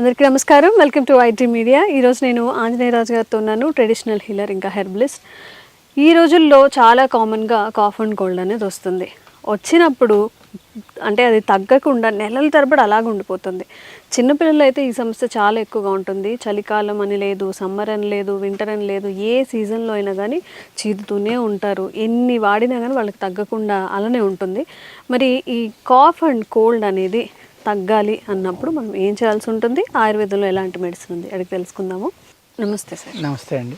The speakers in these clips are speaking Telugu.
అందరికీ నమస్కారం. Welcome to IT media. ఈరోజు నేను ఆంజనేయ రాజు గారితో ఉన్నాను, ట్రెడిషనల్ హీలర్ ఇంకా హెర్బలిస్ట్. ఈ రోజుల్లో చాలా కామన్గా కాఫ్ అండ్ కోల్డ్ అనేది వస్తుంది. వచ్చినప్పుడు అంటే అది తగ్గకుండా నెలల తరబడి అలాగ ఉండిపోతుంది. చిన్నపిల్లలు అయితే ఈ సమస్య చాలా ఎక్కువగా ఉంటుంది. చలికాలం అని లేదు, సమ్మర్ అని లేదు, వింటర్ అని లేదు, ఏ సీజన్లో అయినా కానీ చీదుతూనే ఉంటారు. ఎన్ని వాడినా కానీ వాళ్ళకి తగ్గకుండా అలానే ఉంటుంది. మరి ఈ కాఫ్ అండ్ కోల్డ్ అనేది తగ్గాలి అన్నప్పుడు మనం ఏం చేయాల్సి ఉంటుంది, ఆయుర్వేదంలో ఎలాంటి మెడిసిన్ ఉంది అడిగి తెలుసుకుందాము. నమస్తే సార్. నమస్తే అండి.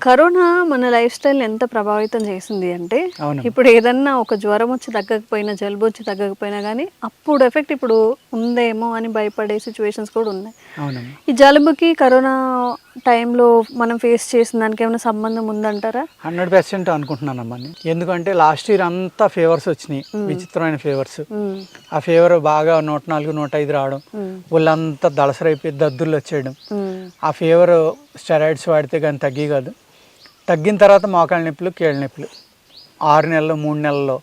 కరోనా మన లైఫ్ స్టైల్ ఎంత ప్రభావితం చేసింది అంటే, ఇప్పుడు ఏదన్నా ఒక జ్వరం వచ్చి తగ్గకపోయినా, జలుబు వచ్చి తగ్గకపోయినా కానీ అప్పుడు ఎఫెక్ట్ ఇప్పుడు ఉందేమో అని భయపడే సిచ్యువేషన్స్ కూడా ఉన్నాయి. ఈ జలుబుకి కరోనా టైంలో మనం ఫేస్ చేసిన దానికి ఏమైనా సంబంధం ఉందంటారా? 100% అనుకుంటున్నానమ్మా. ఎందుకంటే లాస్ట్ ఇయర్ అంతా ఫీవర్స్ వచ్చినాయి, విచిత్రమైన ఫీవర్స్. ఆ ఫీవర్ బాగా 104, 105 రావడం, వాళ్ళంతా దళసరైపోయి దద్దుర్లు వచ్చేయడం. ఆ ఫీవర్ స్టెరాయిడ్స్ వాడితే కానీ తగ్గి కాదు. తగ్గిన తర్వాత మోకాళ్ళ నొప్పులు, కీళ్ళ నొప్పులు 6 నెలలు 3 నెలల్లో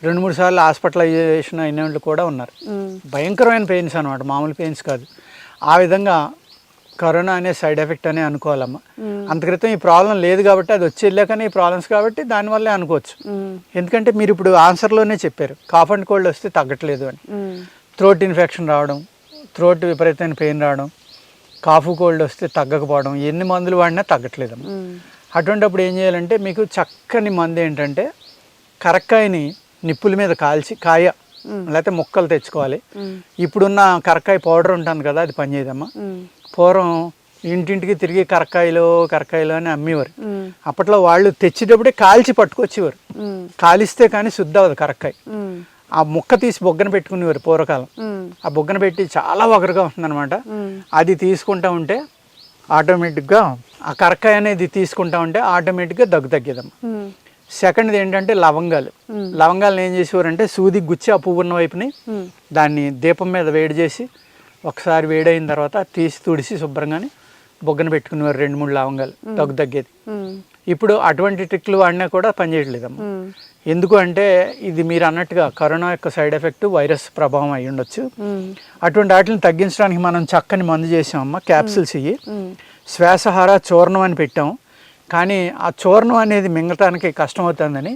2-3 సార్లు హాస్పిటలైజేషన్ అయిన వాళ్ళు కూడా ఉన్నారు. భయంకరమైన పెయిన్స్ అనమాట, మామూలు పెయిన్స్ కాదు. ఆ విధంగా కరోనా అనే సైడ్ ఎఫెక్ట్ అనే అనుకోవాలమ్మా. అంత క్రితం ఈ ప్రాబ్లం లేదు కాబట్టి, అది వచ్చి వెళ్ళాకనే ఈ ప్రాబ్లమ్స్ కాబట్టి దానివల్లే అనుకోవచ్చు. ఎందుకంటే మీరు ఇప్పుడు ఆన్సర్లోనే చెప్పారు, కాఫ్ అండ్ కోల్డ్ వస్తే తగ్గట్లేదు అని. థ్రోట్ ఇన్ఫెక్షన్ రావడం, థ్రోట్ విపరీతమైన పెయిన్ రావడం, కాఫ్ కోల్డ్ వస్తే తగ్గకపోవడం, ఎన్ని మందులు వాడినా తగ్గట్లేదమ్మా. అటువంటిప్పుడు ఏం చేయాలంటే, మీకు చక్కని మందు ఏంటంటే కరక్కాయని నిప్పుల మీద కాల్చి, కాయ లేకపోతే ముక్కలు తెచ్చుకోవాలి. ఇప్పుడున్న కరక్కాయ పౌడర్ ఉంటుంది కదా, అది పనిచేయదమ్మా. పూర్వం ఇంటింటికి తిరిగి కరక్కాయలు అని అమ్మేవారు. అప్పట్లో వాళ్ళు తెచ్చేటప్పుడే కాల్చి పట్టుకొచ్చేవారు. కాలిస్తే కానీ శుద్ధ అవ్వదు కరక్కాయ. ఆ ముక్క తీసి బొగ్గన పెట్టుకునేవారు పూర్వకాలం. ఆ బొగ్గన పెట్టి చాలా వగరుగా ఉంటుందన్నమాట. అది తీసుకుంటా ఉంటే ఆటోమేటిక్గా ఆ కరక్కాయ అనేది తీసుకుంటా ఉంటే ఆటోమేటిక్గా తగ్గేదమ్మా. సెకండ్ది ఏంటంటే లవంగాలను ఏం చేసేవారంటే సూదికి గుచ్చి ఆ పువ్వు ఉన్న వైపుని దాన్ని దీపం మీద వేడి చేసి ఒకసారి వేడైన తర్వాత తీసి తుడిసి శుభ్రంగానే బొగ్గన పెట్టుకునేవారు 2-3 లవంగాలు, తగ్గేది. ఇప్పుడు అటువంటి ట్రిక్లు వాడినా కూడా పనిచేయట్లేదమ్మా. ఎందుకు అంటే ఇది మీరు అన్నట్టుగా కరోనా యొక్క సైడ్ ఎఫెక్ట్ వైరస్ ప్రభావం అయి ఉండొచ్చు. అటువంటి వాటిని తగ్గించడానికి మనం చక్కని మందు చేసామమ్మా. క్యాప్సిల్స్ ఇవి శ్వాసహార చూర్ణం అని పెట్టాం. కానీ ఆ చూర్ణం అనేది మింగటానికి కష్టం అవుతుందని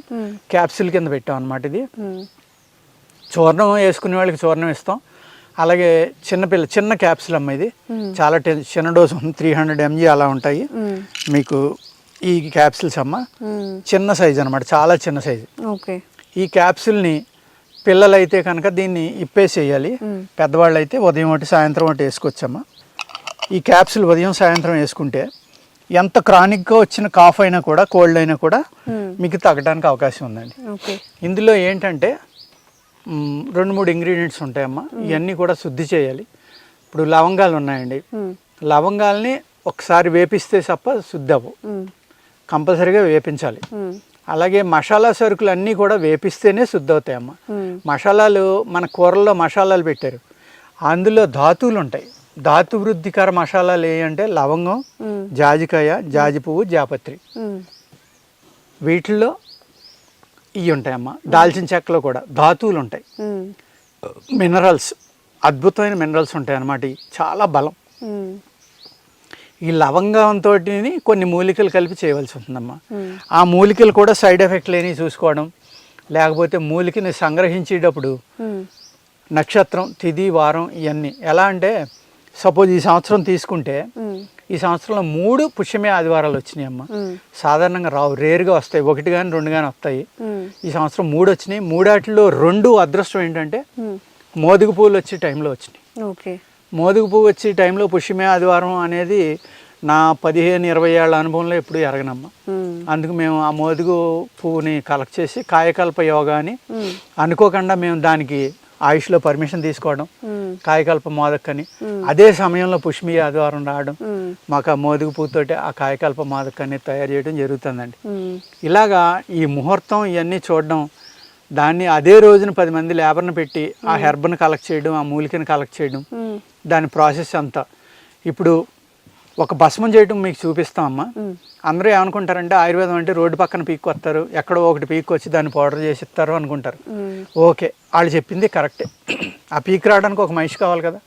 క్యాప్సిల్ కింద పెట్టాం అనమాట. ఇది చూర్ణం వేసుకునే వాళ్ళకి చూర్ణం ఇస్తాం. అలాగే చిన్న క్యాప్సిల్ అమ్మ, ఇది చాలా చిన్న డోసు 300 mg అలా ఉంటాయి మీకు ఈ క్యాప్సిల్స్ అమ్మ. చిన్న సైజు అనమాట, చాలా చిన్న సైజు. ఈ క్యాప్సిల్ని పిల్లలైతే కనుక దీన్ని ఇప్పేసేయాలి. పెద్దవాళ్ళు అయితే ఉదయం ఒకటి సాయంత్రం ఒకటి వేసుకోవచ్చమ్మా. ఈ క్యాప్సిల్ ఉదయం సాయంత్రం వేసుకుంటే ఎంత క్రానిక్గా వచ్చిన కాఫ్ అయినా కూడా, కోల్డ్ అయినా కూడా మీకు తగ్గడానికి అవకాశం ఉందండి. ఇందులో ఏంటంటే 2-3 ఇంగ్రీడియంట్స్ ఉంటాయమ్మా. ఇవన్నీ కూడా శుద్ధి చేయాలి. ఇప్పుడు లవంగాలు ఉన్నాయండి, లవంగాల్ని ఒకసారి వేపిస్తే తప్ప శుద్ధి అవ్వవు, కంపల్సరీగా వేపించాలి. అలాగే మసాలా సరుకులు అన్నీ కూడా వేపిస్తేనే శుద్ధి అవుతాయమ్మా. మసాలాలు మన కూరల్లో మసాలాలు పెట్టారు, అందులో ధాతువులు ఉంటాయి. ధాతు వృద్ధికర మసాలాలు ఏంటంటే లవంగం, జాజికాయ, జాజి పువ్వు, జాపత్రి, వీటిల్లో ఇవి ఉంటాయమ్మా. దాల్చిన చెక్కలో కూడా ధాతువులు ఉంటాయి, మినరల్స్, అద్భుతమైన మినరల్స్ ఉంటాయి అన్నమాట. చాలా బలం. ఈ లవంగంతో కొన్ని మూలికలు కలిపి చేయవలసి ఉంటుందమ్మా. ఆ మూలికలు కూడా సైడ్ ఎఫెక్ట్ లేని చూసుకోవడం, లేకపోతే మూలికని సంగ్రహించేటప్పుడు నక్షత్రం, తిథి, వారం ఇవన్నీ ఎలా అంటే, సపోజ్ ఈ సంవత్సరం తీసుకుంటే ఈ సంవత్సరంలో 3 పుష్యమే ఆదివారాలు వచ్చినాయి అమ్మ. సాధారణంగా రావు, రేరుగా వస్తాయి, 1 కానీ 2 కానీ వస్తాయి. ఈ సంవత్సరం 3 వచ్చినాయి. 3 వాటిలో 2 అదృష్టం ఏంటంటే మోదుగు పువ్వులు వచ్చే టైంలో వచ్చినాయి. మోదుగు పువ్వు వచ్చే టైంలో పుష్యమే ఆదివారం అనేది నా 15-20 ఏళ్ళ అనుభవంలో ఎప్పుడు ఎరగనమ్మా. అందుకు మేము ఆ మోదుగు పువ్వుని కలెక్ట్ చేసి కాయకల్ప యోగా అని అనుకోకుండా మేము దానికి ఆయుష్లో పర్మిషన్ తీసుకోవడం, కాయకల్ప మోదక్కని. అదే సమయంలో పుష్మి ఆదివారం రావడం, మాకు ఆ మోదుగు పువ్వుతోటి ఆ కాయకల్ప మోదక్కని తయారు చేయడం జరుగుతుందండి. ఇలాగా ఈ ముహూర్తం ఇవన్నీ చూడడం, దాన్ని అదే రోజున 10 మంది లేబర్ని పెట్టి ఆ హెర్బ్ని కలెక్ట్ చేయడం, ఆ మూలికని కలెక్ట్ చేయడం, దాని ప్రాసెస్ అంతా. ఇప్పుడు ఒక భస్మం చేయడం మీకు చూపిస్తామమ్మా. అందరూ ఏమనుకుంటారంటే ఆయుర్వేదం అంటే రోడ్డు పక్కన పీక్కు వస్తారు, ఎక్కడో ఒకటి పీక్కు వచ్చి దాన్ని పౌడర్ చేసి ఇస్తారు అనుకుంటారు. ఓకే, వాళ్ళు చెప్పింది కరెక్టే. ఆ పీక్ రావడానికి ఒక మనిషి కావాలి కదా,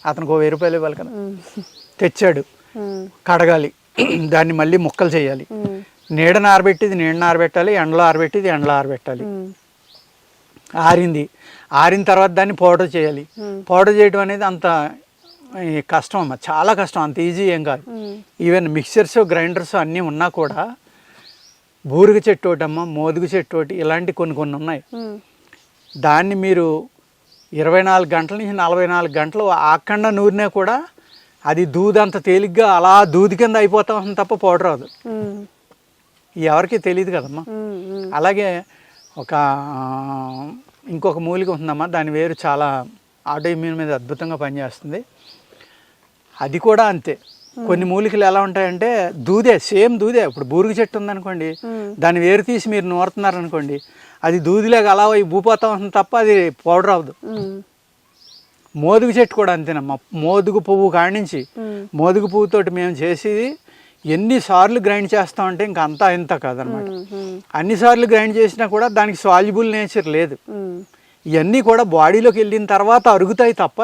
అతనికి 1000 రూపాయలు ఇవ్వాలి కదా. తెచ్చాడు, కడగాలి, దాన్ని మళ్ళీ ముక్కలు చేయాలి, నీడను ఆరబెట్టిది నీడను ఆరబెట్టాలి, ఎండలో ఆరబెట్టిది ఎండలో ఆరబెట్టాలి. ఆరిన తర్వాత దాన్ని పౌడర్ చేయాలి. పౌడర్ చేయడం అనేది అంత కష్టం అమ్మ, చాలా కష్టం, అంత ఈజీ ఏం కాదు. ఈవెన్ మిక్చర్స్ గ్రైండర్స్ అన్నీ ఉన్నా కూడా బూరుగ చెట్టు ఒకటి అమ్మ, మోదుగు చెట్టు ఒకటి, ఇలాంటి కొన్ని ఉన్నాయి. దాన్ని మీరు 24 గంటల నుంచి 44 గంటలు ఆకుండా నూరినా కూడా అది దూదంత తేలిగ్గా అలా దూది కింద అయిపోతాం తప్ప పౌడర్ అవ్వదు. ఎవరికి తెలియదు కదమ్మా. అలాగే ఇంకొక మూలిక ఉందమ్మా, దాని వేరు చాలా ఆటో ఇమ్యూన్ మీద అద్భుతంగా పనిచేస్తుంది. అది కూడా అంతే. కొన్ని మూలికలు ఎలా ఉంటాయంటే దూదే, సేమ్ దూదే. ఇప్పుడు బూరుగు చెట్టు ఉందనుకోండి, దాన్ని వేరు తీసి మీరు నూరుతున్నారనుకోండి, అది దూదిలాగా అలా ఊపోతా ఉంటుంది తప్ప అది పౌడర్ అవ్వదు. మోదుగు చెట్టు కూడా అంతేనమ్మా. మోదుగు పువ్వు కాడించి, మోదుగు పువ్వుతోటి మేము చేసేది ఎన్నిసార్లు గ్రైండ్ చేస్తామంటే ఇంక అంతా ఇంత కాదనమాట. అన్నిసార్లు గ్రైండ్ చేసినా కూడా దానికి సాల్యుబుల్ నేచర్ లేదు. ఇవన్నీ కూడా బాడీలోకి వెళ్ళిన తర్వాత అరుగుతాయి తప్ప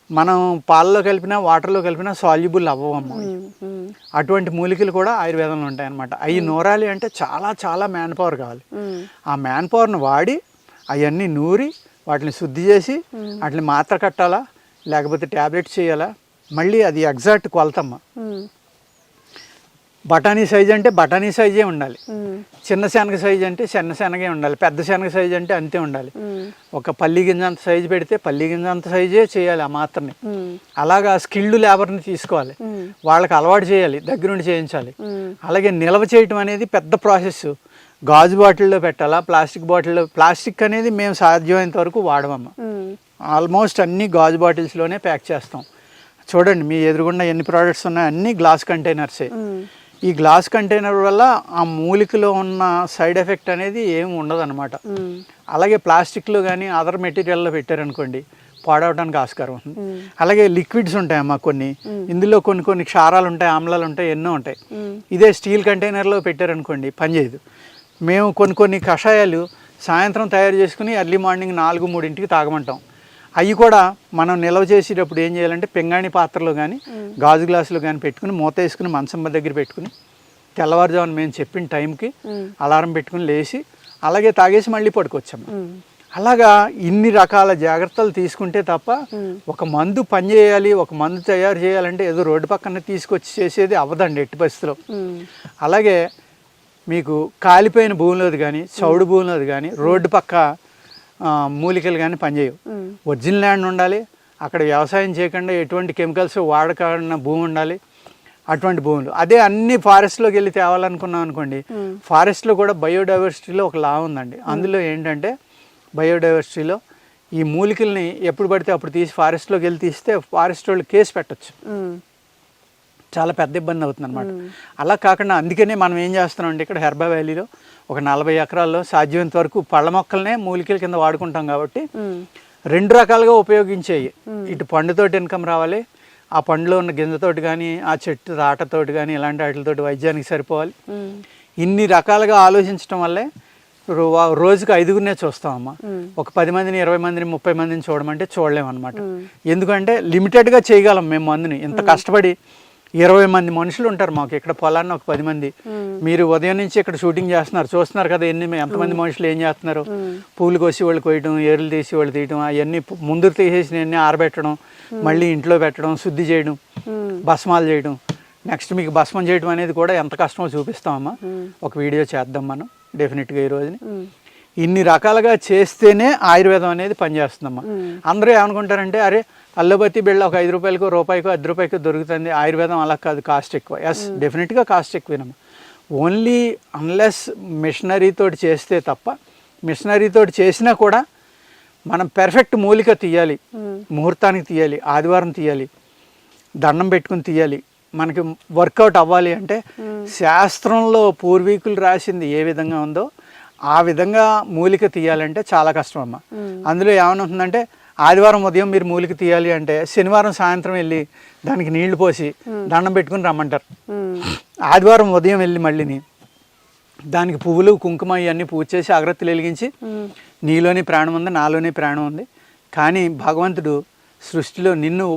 మనం పాలలో కలిపినా వాటర్లో కలిపినా సాల్యుబుల్ అవ్వవమ్మ. అటువంటి మూలికలు కూడా ఆయుర్వేదంలో ఉంటాయన్నమాట. అవి నూరాలి అంటే చాలా చాలా మ్యాన్ పవర్ కావాలి. ఆ మ్యాన్ పవర్ను వాడి అవన్నీ నూరి వాటిని శుద్ధి చేసి వాటిని మాత్ర కట్టాలా లేకపోతే ట్యాబ్లెట్స్ చేయాలా, మళ్ళీ అది ఎగ్జాక్ట్ కొలతమ్మ. బఠానీ సైజ్ అంటే బఠానీ సైజే ఉండాలి, చిన్న శనగ సైజ్ అంటే చిన్న శనగే ఉండాలి, పెద్ద శనగ సైజ్ అంటే అంతే ఉండాలి. ఒక పల్లి గింజ అంత సైజు పెడితే పల్లి గింజ అంత సైజే చేయాలి ఆ మాత్రని. అలాగా స్కిల్డ్ లేబర్ని తీసుకోవాలి, వాళ్ళకి అలవాటు చేయాలి, దగ్గరుండి చేయించాలి. అలాగే నిల్వ చేయటం అనేది పెద్ద ప్రాసెస్. గాజు బాటిల్లో పెట్టాలా, ప్లాస్టిక్ బాటిల్లో. ప్లాస్టిక్ అనేది మేము సాధ్యమైనంత వరకు వాడమమ్మ. ఆల్మోస్ట్ అన్ని గాజు బాటిల్స్లోనే ప్యాక్ చేస్తాం. చూడండి మీ ఎదురుగుండా ఎన్ని ప్రోడక్ట్స్ ఉన్నాయో అన్నీ గ్లాస్ కంటైనర్సే. ఈ గ్లాస్ కంటైనర్ వల్ల ఆ మూలికలో ఉన్న సైడ్ ఎఫెక్ట్ అనేది ఏమి ఉండదు అనమాట. అలాగే ప్లాస్టిక్లో కానీ అదర్ మెటీరియల్లో పెట్టారనుకోండి పాడవడానికి ఆస్కారం ఉంటుంది. అలాగే లిక్విడ్స్ ఉంటాయమ్మా కొన్ని, ఇందులో కొన్ని క్షారాలు ఉంటాయి, ఆమ్లాలు ఉంటాయి, ఎన్నో ఉంటాయి. ఇదే స్టీల్ కంటైనర్లో పెట్టారనుకోండి పనిచేయదు. మేము కొన్ని కషాయాలు సాయంత్రం తయారు చేసుకుని ఎర్లీ మార్నింగ్ 4-3 తాగమంటాం. అవి కూడా మనం నిల్వ చేసేటప్పుడు ఏం చేయాలంటే పింగాణి పాత్రలో కానీ గాజు గ్లాసులో కానీ పెట్టుకుని మూత వేసుకుని మంచం దగ్గర పెట్టుకుని తెల్లవారుజామున మేము చెప్పిన టైంకి అలారం పెట్టుకుని లేచి అలాగే తాగేసి మళ్ళీ పడుకోవచ్చాము. అలాగా ఇన్ని రకాల జాగ్రత్తలు తీసుకుంటే తప్ప ఒక మందు పనిచేయాలి, ఒక మందు తయారు చేయాలంటే ఏదో రోడ్డు పక్కన తీసుకొచ్చి చేసేది అవ్వదండి ఎట్టి పరిస్థితిలో. అలాగే మీకు కాలిపోయిన భూమిలోది కానీ చౌడు భూమిలోది కానీ రోడ్డు పక్క మూలికలు కానీ పనిచేయవు. ఒరిజినల్ ల్యాండ్ ఉండాలి, అక్కడ వ్యవసాయం చేయకుండా ఎటువంటి కెమికల్స్ వాడకుండా భూమి ఉండాలి, అటువంటి భూములు. అదే అన్ని ఫారెస్ట్లోకి వెళ్ళి తేవాలనుకున్నాం అనుకోండి, ఫారెస్ట్లో కూడా బయోడైవర్సిటీలో ఒక లా ఉందండి. అందులో ఏంటంటే బయోడైవర్సిటీలో ఈ మూలికల్ని ఎప్పుడు పడితే అప్పుడు తీసి ఫారెస్ట్లోకి వెళ్ళి తీస్తే ఫారెస్ట్ వాళ్ళు కేసు పెట్టచ్చు, చాలా పెద్ద ఇబ్బంది అవుతుంది అనమాట. అలా కాకుండా అందుకనే మనం ఏం చేస్తున్నాం అంటే ఇక్కడ హెర్బా వ్యాలీలో ఒక 40 ఎకరాల్లో సాధ్యమైనంత వరకు పళ్ళ మొక్కలనే మూలికల కింద వాడుకుంటాం కాబట్టి 2 రకాలుగా ఉపయోగించేవి. ఇటు పండుతోటి ఇన్కమ్ రావాలి, ఆ పండులో ఉన్న గింజతోటి కానీ ఆ చెట్టు ఆటతోటి కానీ ఇలాంటి వాటితోటి వైద్యానికి సరిపోవాలి. ఇన్ని రకాలుగా ఆలోచించడం వల్లే రోజుకి 5గురినే చూస్తామమ్మా. ఒక 10 మందిని 20 మందిని 30 మందిని చూడమంటే చూడలేమన్నమాట. ఎందుకంటే లిమిటెడ్గా చేయగలం మేము మందుని. ఇంత కష్టపడి 20 మంది మనుషులు ఉంటారు మాకు ఇక్కడ పొలాన్ని, ఒక 10 మంది. మీరు ఉదయం నుంచి ఇక్కడ షూటింగ్ చేస్తున్నారు, చూస్తున్నారు కదా ఎంతమంది మనుషులు ఏం చేస్తున్నారు. పూలు కోసి వాళ్ళు కొయ్యడం, ఏర్లు తీసి వాళ్ళు తీయడం, అవన్నీ ముందు తీసేసి ఆరబెట్టడం, మళ్ళీ ఇంట్లో పెట్టడం, శుద్ధి చేయడం, భస్మాలు చేయడం. నెక్స్ట్ మీకు భస్మం చేయడం అనేది కూడా ఎంత కష్టమో చూపిస్తామమ్మా. ఒక వీడియో చేద్దాం మనం డెఫినెట్గా ఈ రోజుని. ఇన్ని రకాలుగా చేస్తేనే ఆయుర్వేదం అనేది పనిచేస్తుందమ్మా. అందరూ ఏమనుకుంటారంటే అరే అల్లోపతి బిళ్ళ ఒక 5 రూపాయలకో రూపాయికో 10 రూపాయలకో దొరుకుతుంది, ఆయుర్వేదం అలా కాదు, కాస్ట్ ఎక్కువ. ఎస్, డెఫినెట్గా కాస్ట్ ఎక్కువేనమ్మా. ఓన్లీ అన్లెస్ మిషనరీతోటి చేస్తే తప్ప, మిషనరీతోటి చేసినా కూడా మనం పెర్ఫెక్ట్ మూలిక తీయాలి, ముహూర్తానికి తీయాలి, ఆదివారం తీయాలి, దండం పెట్టుకుని తీయాలి. మనకి వర్కౌట్ అవ్వాలి అంటే శాస్త్రంలో పూర్వీకులు రాసింది ఏ విధంగా ఉందో ఆ విధంగా మూలిక తీయాలంటే చాలా కష్టం అమ్మ. అందులో ఏమవుతుందంటే ఆదివారం ఉదయం మీరు మూలిక తీయాలి అంటే శనివారం సాయంత్రం వెళ్ళి దానికి నీళ్లు పోసి దండం పెట్టుకుని రమ్మంటారు. ఆదివారం ఉదయం వెళ్ళి మళ్ళీని దానికి పువ్వులు కుంకుమ ఇవన్నీ పూజ చేసి అగరత్తులు వెలిగించి నీలోని ప్రాణం ఉంది, నాలోని ప్రాణం ఉంది, కానీ భగవంతుడు సృష్టిలో నిన్ను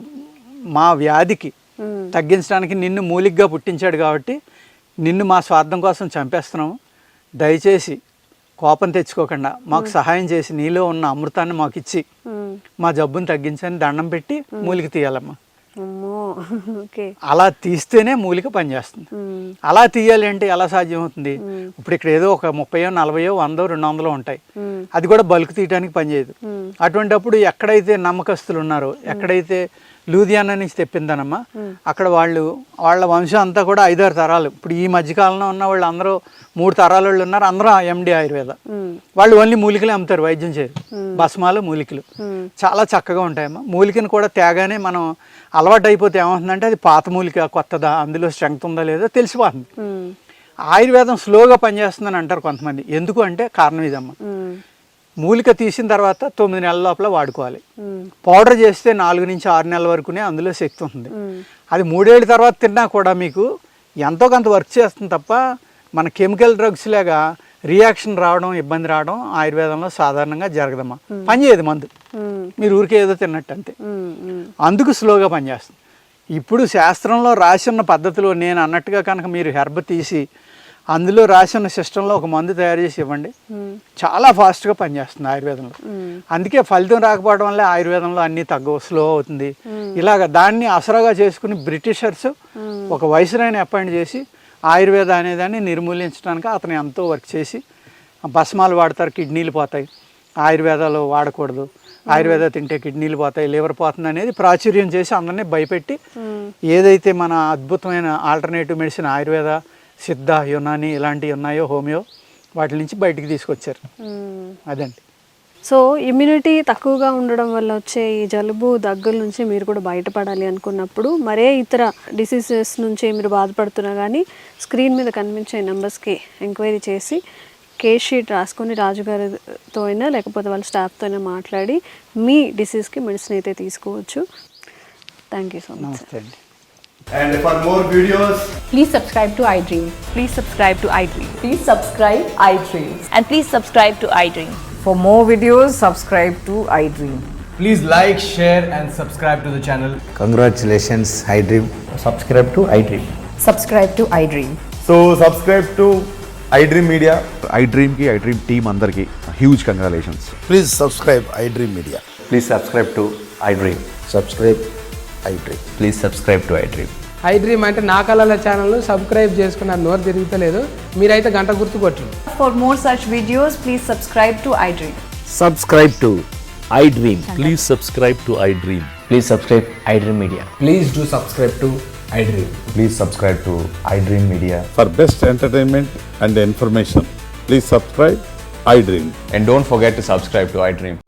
మా వ్యాధికి తగ్గించడానికి నిన్ను మూలికగా పుట్టించాడు కాబట్టి నిన్ను మా స్వార్థం కోసం చంపేస్తున్నాము, దయచేసి కోపం తెచ్చుకోకుండా మాకు సహాయం చేసి నీలో ఉన్న అమృతాన్ని మాకు ఇచ్చి మా జబ్బును తగ్గించని దండం పెట్టి మూలిక తీయాలమ్మా. అలా తీస్తేనే మూలిక పనిచేస్తుంది. అలా తీయాలి అంటే ఎలా సాధ్యమవుతుంది? ఇప్పుడు ఇక్కడ ఏదో ఒక 30, 40, 100, 200 ఉంటాయి, అది కూడా బల్క్ తీయడానికి పనిచేయదు. అటువంటిప్పుడు ఎక్కడైతే నమ్మకస్తులు ఉన్నారో, ఎక్కడైతే లూధియానా నుంచి తెప్పిందనమ్మా, అక్కడ వాళ్ళ వంశం అంతా కూడా 5-6 తరాలు, ఇప్పుడు ఈ మధ్యకాలంలో ఉన్న వాళ్ళు అందరూ 3 తరాల వాళ్ళు ఉన్నారు, అందరూ ఎండి ఆయుర్వేద వాళ్ళు ఓన్లీ మూలికలే అమ్ముతారు, వైద్యం చేయరు. భస్మాలు మూలికలు చాలా చక్కగా ఉంటాయమ్మా. మూలికను కూడా తేగానే మనం అలవాటు అయిపోతే ఏమవుతుందంటే అది పాత మూలిక కొత్తదా, అందులో స్ట్రెంగ్త్ ఉందా లేదో తెలిసిపోతుంది. ఆయుర్వేదం స్లోగా పనిచేస్తుందని అంటారు కొంతమంది. ఎందుకు అంటే కారణం ఇదమ్మా, మూలిక తీసిన తర్వాత 9 నెలల లోపల వాడుకోవాలి. పౌడర్ చేస్తే 4 నుంచి 6 నెలల వరకునే అందులో శక్తి ఉంటుంది. అది 3 ఏళ్ళ తర్వాత తిన్నా కూడా మీకు ఎంతో కొంత వర్క్ చేస్తుంది తప్ప మన కెమికల్ డ్రగ్స్ లాగా రియాక్షన్ రావడం, ఇబ్బంది రావడం ఆయుర్వేదంలో సాధారణంగా జరగదమ్మా. పనిచేయదు మందు, మీరు ఊరికే ఏదో తిన్నట్టు అంతే. అందుకు స్లోగా పనిచేస్తుంది. ఇప్పుడు శాస్త్రంలో రాసి ఉన్న పద్ధతిలో నేను అన్నట్టుగా కనుక మీరు హెర్బ్ తీసి అందులో రాసి ఉన్న సిస్టంలో ఒక మందు తయారు చేసి ఇవ్వండి, చాలా ఫాస్ట్గా పనిచేస్తుంది ఆయుర్వేదంలో. అందుకే ఫలితం రాకపోవడం వల్ల ఆయుర్వేదంలో అన్నీ తగ్గవు, స్లో అవుతుంది. ఇలాగ దాన్ని అసరాగా చేసుకుని బ్రిటిషర్స్ ఒక వైస్రాయ్ని అపాయింట్ చేసి ఆయుర్వేద అనేదాన్ని నిర్మూలించడానికి అతను ఎంతో వర్క్ చేసి భస్మాలు వాడతారు, కిడ్నీలు పోతాయి, ఆయుర్వేదాలు వాడకూడదు, ఆయుర్వేద తింటే కిడ్నీలు పోతాయి, లివర్ పోతుంది అనేది ప్రాచుర్యం చేసి అందరినీ భయపెట్టి ఏదైతే మన అద్భుతమైన ఆల్టర్నేటివ్ మెడిసిన్ ఆయుర్వేద, సిద్ధ, యునాని ఇలాంటివి ఉన్నాయో, హోమియో, వాటి నుంచి బయటికి తీసుకొచ్చారు. అదండి. సో ఇమ్యూనిటీ తక్కువగా ఉండడం వల్ల వచ్చే ఈ జలుబు, దగ్గుల నుంచి మీరు కూడా బయటపడాలి అనుకున్నప్పుడు, మరే ఇతర డిసీజెస్ నుంచి మీరు బాధపడుతున్నా కానీ స్క్రీన్ మీద కనిపించే నెంబర్స్కి ఎంక్వైరీ చేసి కేస్ షీట్ రాసుకొని రాజుగారితో అయినా లేకపోతే వాళ్ళ స్టాఫ్తో అయినా మాట్లాడి మీ డిసీజ్కి మెడిసిన్ అయితే తీసుకోవచ్చు. Thank you so much. నమస్తే అండి. And for more videos, Please subscribe to iDream. Please subscribe to iDream. Please subscribe iDream. And please subscribe to iDream. For more videos, subscribe to iDream. please like, share and subscribe to the channel. Congratulations, iDream. Subscribe to iDream. Subscribe to iDream. So subscribe to iDream Media. iDream ki iDream team andarki huge congratulations. Please subscribe iDream Media. Please subscribe to iDream. Subscribe iDream. Please subscribe to iDream. iDream అంటే నా కళల ఛానల్ను సబ్స్క్రైబ్ చేసుకున్న నోరు తిరుగుతలేదు, మీరైతే గంట గుర్తు కొట్టండి. For more such videos, please subscribe to iDream. Subscribe to iDream. Please subscribe to iDream. Please subscribe iDream Media. Please do subscribe to iDream. Please subscribe to iDream Media. For best entertainment and information, please subscribe iDream. And don't forget to subscribe to iDream.